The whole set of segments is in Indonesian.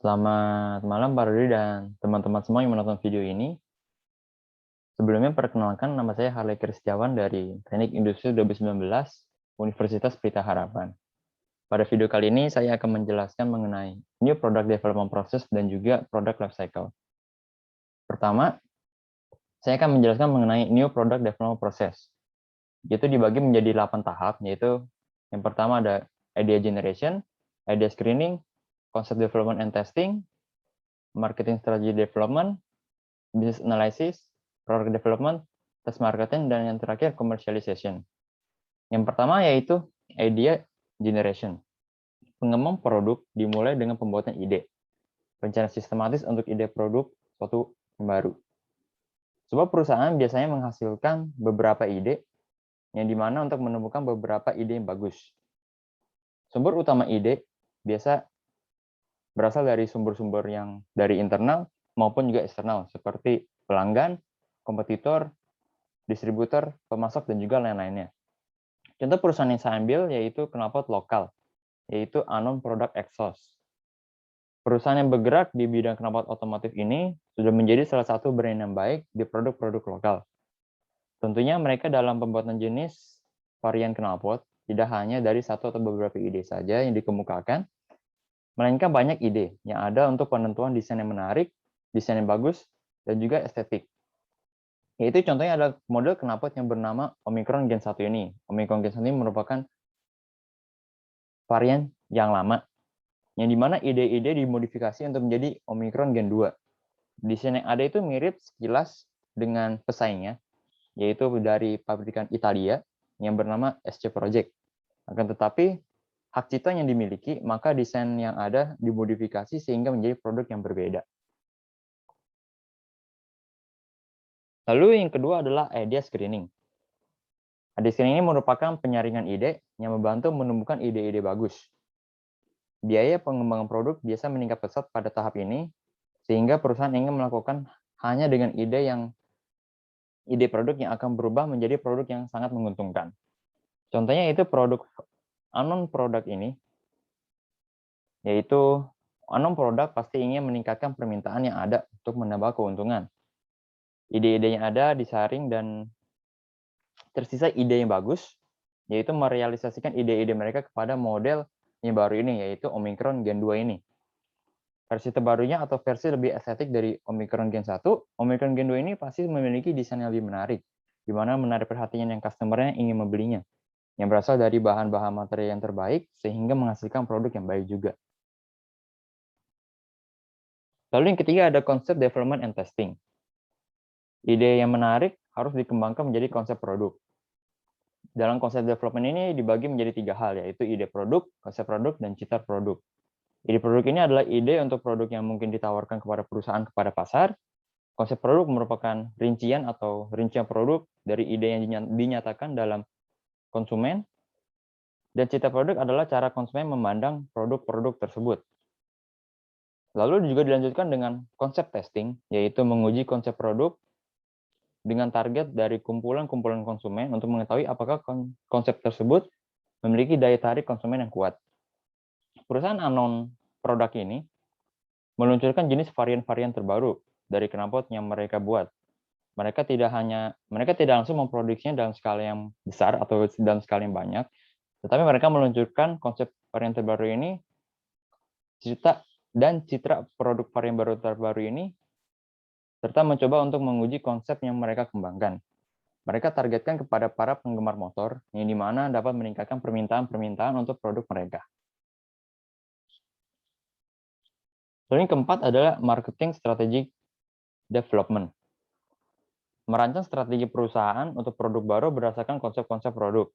Selamat malam Pak Rudi dan teman-teman semua yang menonton video ini. Sebelumnya perkenalkan, nama saya Harley Kristiawan dari Teknik Industri 2019 Universitas Pelita Harapan. Pada video kali ini saya akan menjelaskan mengenai New Product Development Process dan juga Product Life Cycle. Pertama, saya akan menjelaskan mengenai New Product Development Process. Itu dibagi menjadi 8 tahap, yaitu yang pertama ada Idea Generation, Idea Screening, Concept Development and Testing, Marketing Strategy Development, Business Analysis, Product Development, Test Marketing, dan yang terakhir Commercialization. Yang pertama yaitu Idea Generation. Pengembang produk dimulai dengan pembuatan ide. Perencanaan sistematis untuk ide produk suatu yang baru. Sebuah perusahaan biasanya menghasilkan beberapa ide, yang dimana untuk menemukan beberapa ide yang bagus. Sumber utama ide biasa berasal dari sumber-sumber yang dari internal maupun juga eksternal, seperti pelanggan, kompetitor, distributor, pemasok, dan juga lain-lainnya. Contoh perusahaan yang saya ambil yaitu knalpot lokal, yaitu Anon Product Exhaust. Perusahaan yang bergerak di bidang knalpot otomotif ini sudah menjadi salah satu brand yang baik di produk-produk lokal. Tentunya mereka dalam pembuatan jenis varian knalpot tidak hanya dari satu atau beberapa ide saja yang dikemukakan, melainkan banyak ide yang ada untuk penentuan desain yang menarik, desain yang bagus, dan juga estetik. Yaitu contohnya adalah model knalpot yang bernama Omicron Gen 1 ini. Omicron Gen 1 ini merupakan varian yang lama, yang dimana ide-ide dimodifikasi untuk menjadi Omicron Gen 2. Desain yang ada itu mirip sekilas dengan pesaingnya, yaitu dari pabrikan Italia yang bernama SC Project. Akan tetapi, hak cipta yang dimiliki, maka desain yang ada dimodifikasi sehingga menjadi produk yang berbeda. Lalu yang kedua adalah idea screening. Idea screening ini merupakan penyaringan ide yang membantu menemukan ide-ide bagus. Biaya pengembangan produk biasa meningkat pesat pada tahap ini, sehingga perusahaan ingin melakukan hanya dengan ide produk yang akan berubah menjadi produk yang sangat menguntungkan. Contohnya itu produk Anon produk ini, yaitu Anon produk pasti ingin meningkatkan permintaan yang ada untuk menambah keuntungan. Ide-ide yang ada disaring dan tersisa ide yang bagus, yaitu merealisasikan ide-ide mereka kepada model yang baru ini, yaitu Omicron Gen 2 ini. Versi terbarunya atau versi lebih estetik dari Omicron Gen 1, Omicron Gen 2 ini pasti memiliki desain yang lebih menarik, di mana menarik perhatian yang customer-nya ingin membelinya, yang berasal dari bahan-bahan material yang terbaik, sehingga menghasilkan produk yang baik juga. Lalu yang ketiga ada konsep development and testing. Ide yang menarik harus dikembangkan menjadi konsep produk. Dalam konsep development ini dibagi menjadi 3 hal, yaitu ide produk, konsep produk, dan citra produk. Ide produk ini adalah ide untuk produk yang mungkin ditawarkan kepada perusahaan kepada pasar. Konsep produk merupakan rincian atau rincian produk dari ide yang dinyatakan dalam konsumen, dan citra produk adalah cara konsumen memandang produk-produk tersebut. Lalu juga dilanjutkan dengan konsep testing, yaitu menguji konsep produk dengan target dari kumpulan-kumpulan konsumen untuk mengetahui apakah konsep tersebut memiliki daya tarik konsumen yang kuat. Perusahaan Anon produk ini meluncurkan jenis varian-varian terbaru dari knalpot yang mereka buat. Mereka tidak langsung memproduksinya dalam skala yang besar atau dalam skala yang banyak, tetapi mereka meluncurkan konsep varian terbaru ini, citra produk varian baru terbaru ini, serta mencoba untuk menguji konsep yang mereka kembangkan. Mereka targetkan kepada para penggemar motor, yang dimana dapat meningkatkan permintaan untuk produk mereka. Lalu yang keempat adalah marketing strategic development. Merancang strategi perusahaan untuk produk baru berdasarkan konsep-konsep produk.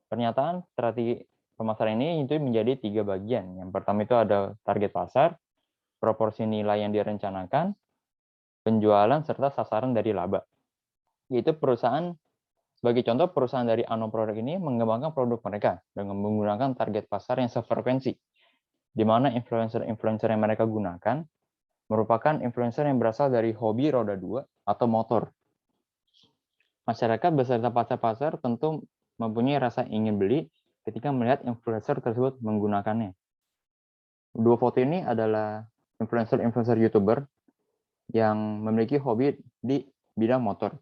Pernyataan strategi pemasaran ini itu menjadi 3 bagian. Yang pertama itu ada target pasar, proporsi nilai yang direncanakan, penjualan, serta sasaran dari laba. Yaitu perusahaan, sebagai contoh perusahaan dari Anon Produk ini mengembangkan produk mereka dengan menggunakan target pasar yang sefrekuensi, di mana influencer-influencer yang mereka gunakan merupakan influencer yang berasal dari hobi roda 2 atau motor. Masyarakat beserta pasar-pasar tentu mempunyai rasa ingin beli ketika melihat influencer tersebut menggunakannya. Dua foto ini adalah influencer YouTuber yang memiliki hobi di bidang motor.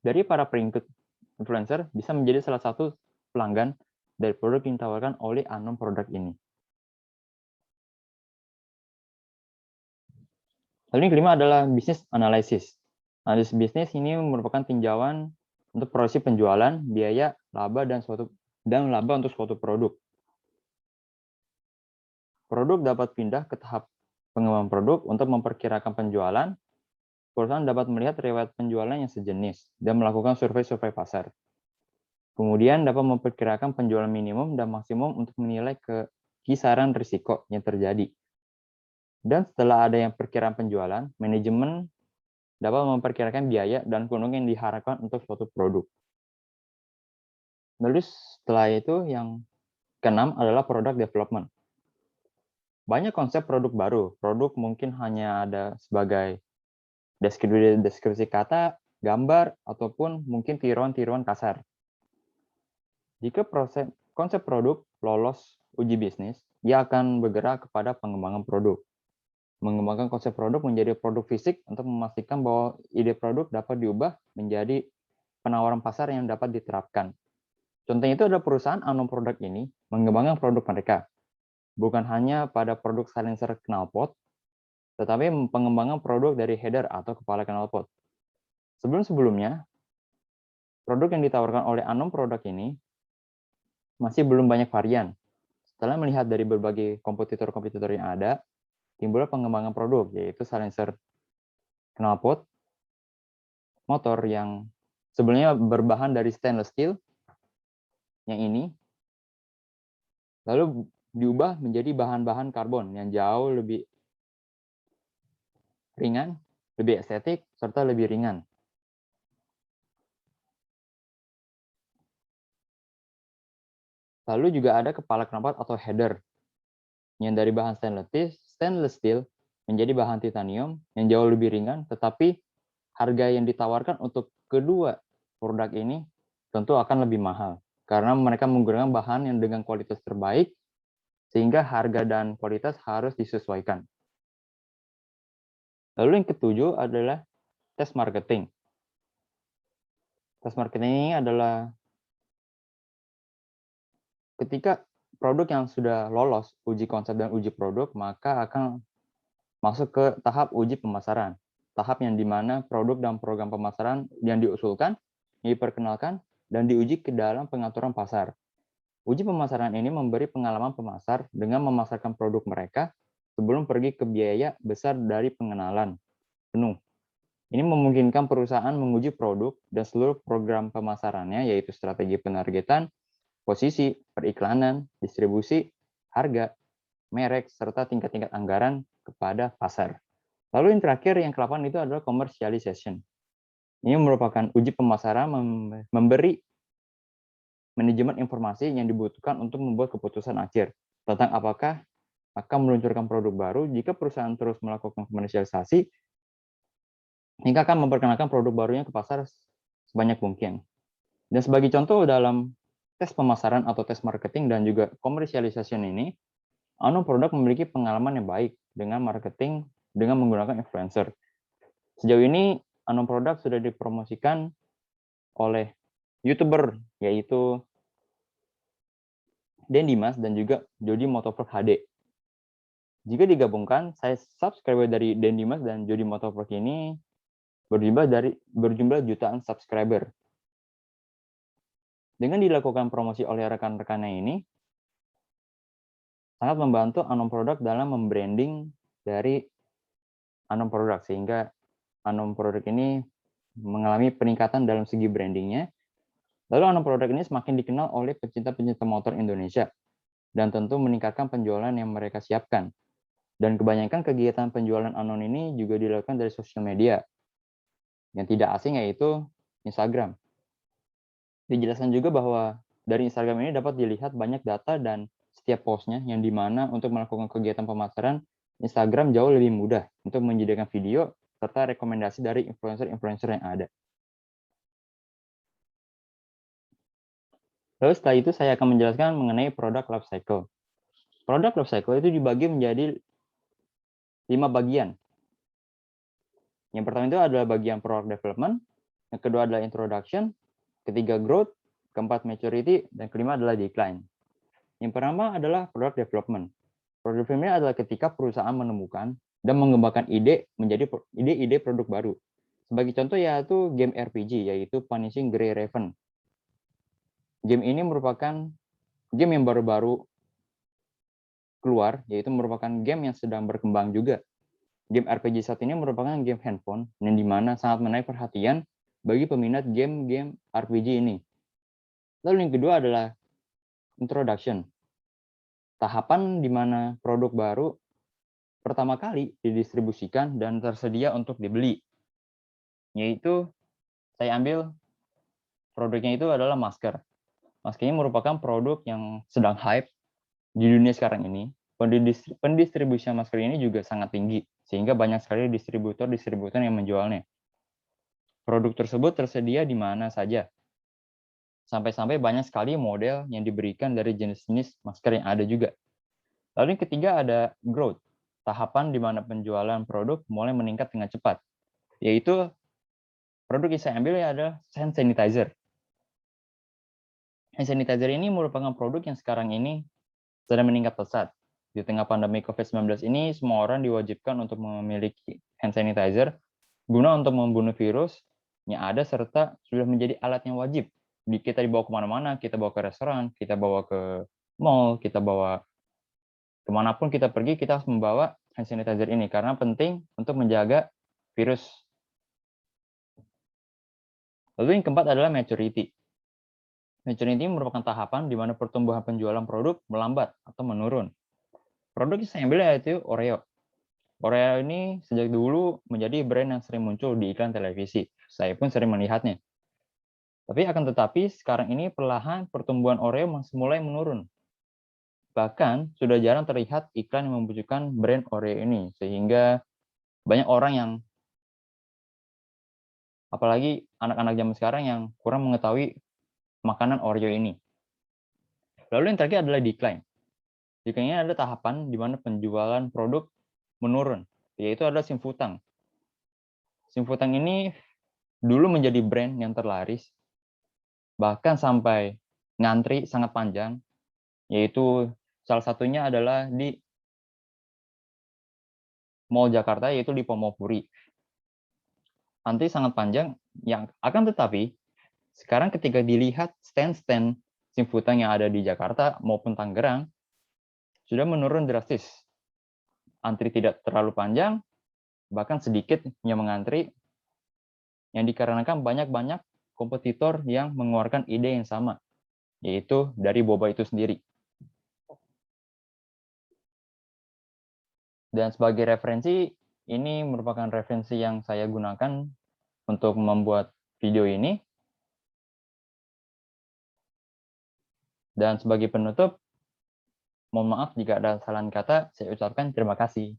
Dari para pengikut influencer bisa menjadi salah satu pelanggan dari produk yang ditawarkan oleh unknown produk ini. Lalu yang kelima adalah bisnis analisis. Analisis bisnis ini merupakan tinjauan untuk proyeksi penjualan, biaya, laba, dan laba untuk suatu produk. Produk dapat pindah ke tahap pengembangan produk untuk memperkirakan penjualan. Perusahaan dapat melihat riwayat penjualan yang sejenis dan melakukan survei-survei pasar. Kemudian dapat memperkirakan penjualan minimum dan maksimum untuk menilai kisaran risiko yang terjadi. Dan setelah ada yang perkiraan penjualan, manajemen dapat memperkirakan biaya dan keuntungan yang diharapkan untuk suatu produk. Lalu setelah itu yang keenam adalah product development. Banyak konsep produk baru. Produk mungkin hanya ada sebagai deskripsi kata, gambar, ataupun mungkin tiruan-tiruan kasar. Jika konsep produk lolos uji bisnis, ia akan bergerak kepada pengembangan produk. Mengembangkan konsep produk menjadi produk fisik untuk memastikan bahwa ide produk dapat diubah menjadi penawaran pasar yang dapat diterapkan. Contohnya itu adalah perusahaan unknown produk ini mengembangkan produk mereka, bukan hanya pada produk silencer knalpot, tetapi pengembangan produk dari header atau kepala knalpot. Sebelum-sebelumnya, produk yang ditawarkan oleh unknown produk ini masih belum banyak varian. Setelah melihat dari berbagai kompetitor-kompetitor yang ada, timbullah pengembangan produk, yaitu silencer knalpot motor yang sebelumnya berbahan dari stainless steel, yang ini, lalu diubah menjadi bahan-bahan karbon yang jauh lebih ringan, lebih estetik, serta lebih ringan. Lalu juga ada kepala knalpot atau header, yang dari bahan stainless steel menjadi bahan titanium yang jauh lebih ringan, tetapi harga yang ditawarkan untuk kedua produk ini tentu akan lebih mahal, karena mereka menggunakan bahan yang dengan kualitas terbaik, sehingga harga dan kualitas harus disesuaikan. Lalu yang ketujuh adalah tes marketing. Tes marketing ini adalah ketika produk yang sudah lolos uji konsep dan uji produk, maka akan masuk ke tahap uji pemasaran. Tahap yang dimana produk dan program pemasaran yang diusulkan, diperkenalkan, dan diuji ke dalam pengaturan pasar. Uji pemasaran ini memberi pengalaman pemasar dengan memasarkan produk mereka sebelum pergi ke biaya besar dari pengenalan penuh. Ini memungkinkan perusahaan menguji produk dan seluruh program pemasarannya, yaitu strategi penargetan, posisi, periklanan, distribusi, harga, merek, serta tingkat-tingkat anggaran kepada pasar. Lalu yang terakhir, yang ke-8 itu adalah commercialization. Ini merupakan uji pemasaran memberi manajemen informasi yang dibutuhkan untuk membuat keputusan akhir tentang apakah akan meluncurkan produk baru. Jika perusahaan terus melakukan komersialisasi, hingga akan memperkenalkan produk barunya ke pasar sebanyak mungkin. Dan sebagai contoh dalam tes pemasaran atau tes marketing dan juga komersialisasi ini, unknown produk memiliki pengalaman yang baik dengan marketing dengan menggunakan influencer. Sejauh ini, unknown produk sudah dipromosikan oleh YouTuber, yaitu Den Dimas dan juga Jody Motovlog HD. Jika digabungkan, saya subscriber dari Den Dimas dan Jody Motovlog ini berjumlah jutaan subscriber. Dengan dilakukan promosi oleh rekan-rekannya ini, sangat membantu unknown produk dalam membranding dari unknown produk, sehingga unknown produk ini mengalami peningkatan dalam segi brandingnya. Lalu unknown produk ini semakin dikenal oleh pecinta-pecinta motor Indonesia, dan tentu meningkatkan penjualan yang mereka siapkan. Dan kebanyakan kegiatan penjualan unknown ini juga dilakukan dari sosial media, yang tidak asing yaitu Instagram. Dijelaskan juga bahwa dari Instagram ini dapat dilihat banyak data dan setiap postnya, yang dimana untuk melakukan kegiatan pemasaran, Instagram jauh lebih mudah untuk menyediakan video serta rekomendasi dari influencer-influencer yang ada. Lalu setelah itu saya akan menjelaskan mengenai product life cycle. Product lifecycle itu dibagi menjadi 5 bagian. Yang pertama itu adalah bagian product development, yang kedua adalah introduction, ketiga growth, keempat maturity, dan kelima adalah decline. Yang pertama adalah product development. Product development adalah ketika perusahaan menemukan dan mengembangkan ide menjadi ide-ide produk baru. Sebagai contoh yaitu game RPG, yaitu Punishing Grey Raven. Game ini merupakan game yang baru-baru keluar, yaitu merupakan game yang sedang berkembang juga. Game RPG saat ini merupakan game handphone yang dimana sangat menarik perhatian bagi peminat game-game RPG ini. Lalu yang kedua adalah introduction. Tahapan di mana produk baru pertama kali didistribusikan dan tersedia untuk dibeli. Yaitu saya ambil produknya itu adalah masker. Masker ini merupakan produk yang sedang hype di dunia sekarang ini. Pendistribusian masker ini juga sangat tinggi, sehingga banyak sekali distributor yang menjualnya. Produk tersebut tersedia di mana saja. Sampai-sampai banyak sekali model yang diberikan dari jenis-jenis masker yang ada juga. Lalu yang ketiga ada growth, tahapan di mana penjualan produk mulai meningkat dengan cepat. Yaitu produk yang saya ambil adalah hand sanitizer. Hand sanitizer ini merupakan produk yang sekarang ini sedang meningkat pesat. Di tengah pandemi COVID-19 ini, semua orang diwajibkan untuk memiliki hand sanitizer guna untuk membunuh virus yang ada serta sudah menjadi alat yang wajib. Kita dibawa kemana-mana, kita bawa ke restoran, kita bawa ke mall, kita bawa kemanapun kita pergi, kita harus membawa hand sanitizer ini karena penting untuk menjaga virus. Lalu yang keempat adalah maturity. Maturity merupakan tahapan di mana pertumbuhan penjualan produk melambat atau menurun. Produk yang saya ambil yaitu Oreo. Oreo ini sejak dulu menjadi brand yang sering muncul di iklan televisi. Saya pun sering melihatnya. Tapi akan tetapi sekarang ini perlahan pertumbuhan Oreo masih mulai menurun. Bahkan sudah jarang terlihat iklan yang membutuhkan brand Oreo ini. Sehingga banyak orang yang, apalagi anak-anak zaman sekarang yang kurang mengetahui makanan Oreo ini. Lalu yang terakhir adalah decline. Decline ini adalah tahapan di mana penjualan produk menurun, yaitu adalah Simfutang. Simfutang ini dulu menjadi brand yang terlaris, bahkan sampai ngantri sangat panjang, yaitu salah satunya adalah di Mall Jakarta, yaitu di Pomopuri. Antri sangat panjang, yang akan tetapi sekarang ketika dilihat stand-stand Simfutang yang ada di Jakarta maupun Tangerang, sudah menurun drastis. Antri tidak terlalu panjang, bahkan sedikit yang mengantri, yang dikarenakan banyak-banyak kompetitor yang mengeluarkan ide yang sama, yaitu dari boba itu sendiri. Dan sebagai referensi, ini merupakan referensi yang saya gunakan untuk membuat video ini. Dan sebagai penutup, mohon maaf jika ada kesalahan kata, saya ucapkan terima kasih.